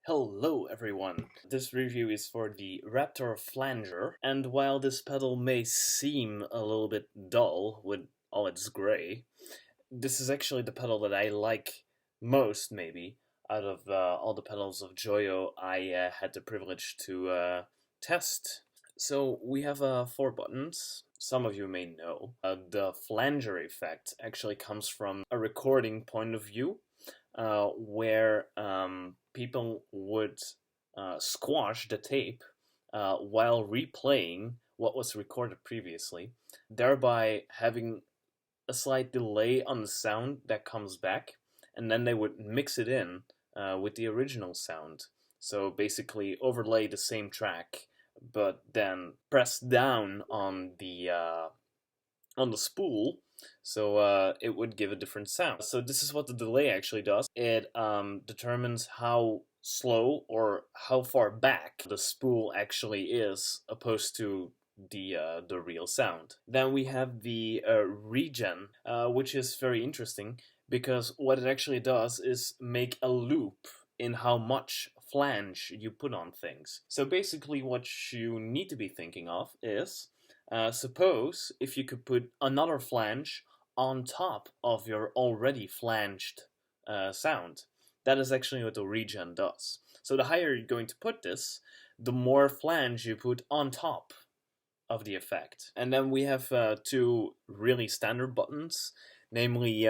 Hello everyone! This review is for the Raptor Flanger, and while this pedal may seem a little bit dull with all its gray, this is actually the pedal that I like most, maybe, out of all the pedals of Joyo I had the privilege to test. So we have 4 buttons. Some of you may know. The flanger effect actually comes from a recording point of view, where people would squash the tape while replaying what was recorded previously, thereby having a slight delay on the sound that comes back, and then they would mix it in with the original sound. So basically overlay the same track, but then press down on the spool, so it would give a different sound. So this is what the delay actually does. It determines how slow or how far back the spool actually is, opposed to the real sound. Then we have the regen, which is very interesting because what it actually does is make a loop in how much flange you put on things. So basically what you need to be thinking of is, suppose if you could put another flange on top of your already flanged sound. That is actually what the regen does. So the higher you're going to put this, the more flange you put on top of the effect. And then we have 2 really standard buttons, namely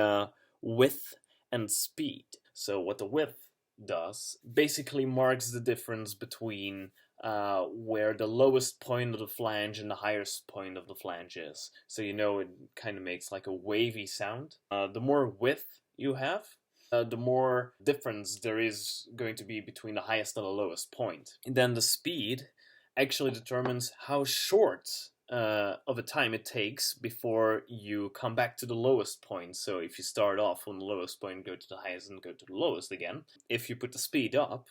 width and speed. So what the width does basically marks the difference between where the lowest point of the flange and the highest point of the flange is. So it kind of makes like a wavy sound. The more width you have, the more difference there is going to be between the highest and the lowest point. And then the speed actually determines how short of a time it takes before you come back to the lowest point. So if you start off on the lowest point, go to the highest and go to the lowest again, if you put the speed up,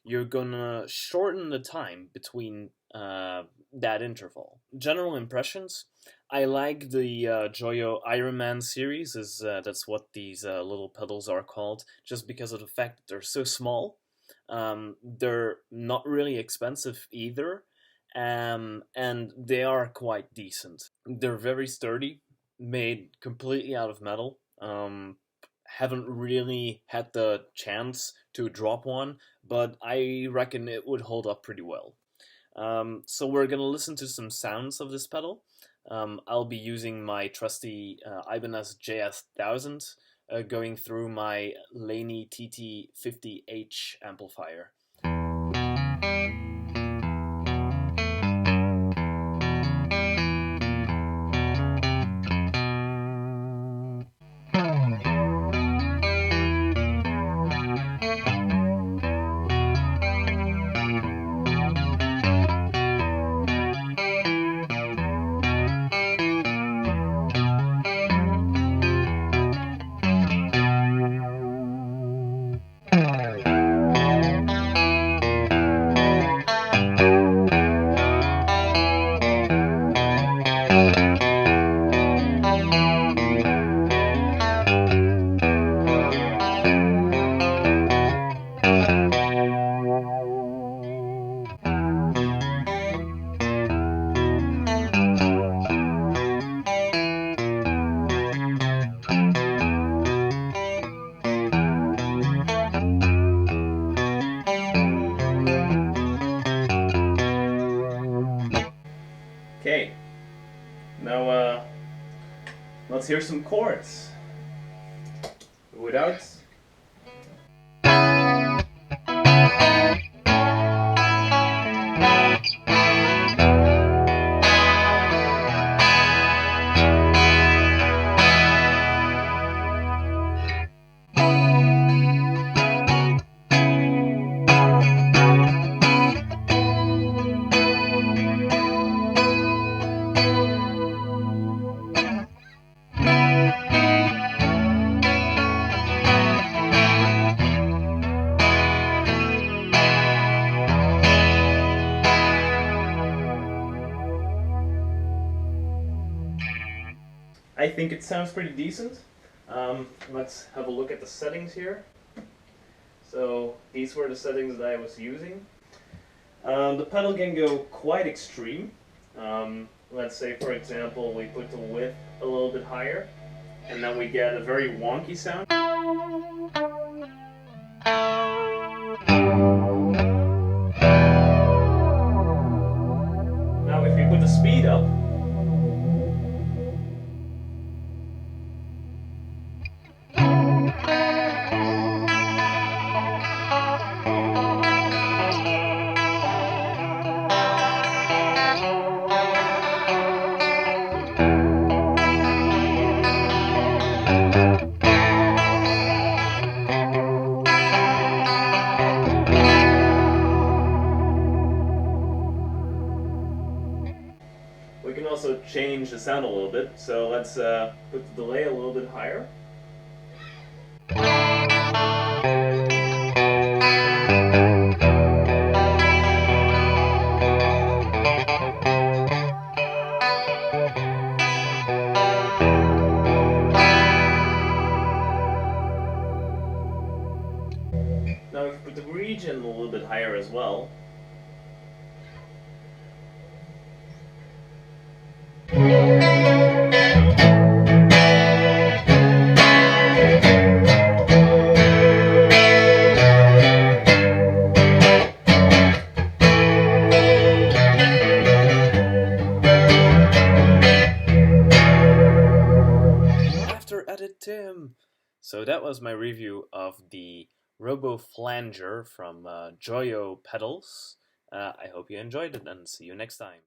you're gonna shorten the time between that interval. General impressions: I like the Joyo Ironman series, that's what these little pedals are called, just because of the fact that they're so small. They're not really expensive either, and they are quite decent. They're very sturdy, made completely out of metal. Haven't really had the chance to drop one, but I reckon it would hold up pretty well. So we're gonna listen to some sounds of this pedal. I'll be using my trusty Ibanez JF-327, going through my Laney TT50H amplifier. Okay, now let's hear some chords. Without I think it sounds pretty decent. Let's have a look at the settings here. So these were the settings that I was using. The pedal can go quite extreme. Let's say, for example, we put the width a little bit higher, and then we get a very wonky sound. Now if we put the speed up, we can also change the sound a little bit. So let's put the delay a little bit higher. Now if we put the region a little bit higher as well. After edit Tim. So that was my review of the Raptor Flanger from Joyo Pedals. I hope you enjoyed it and see you next time.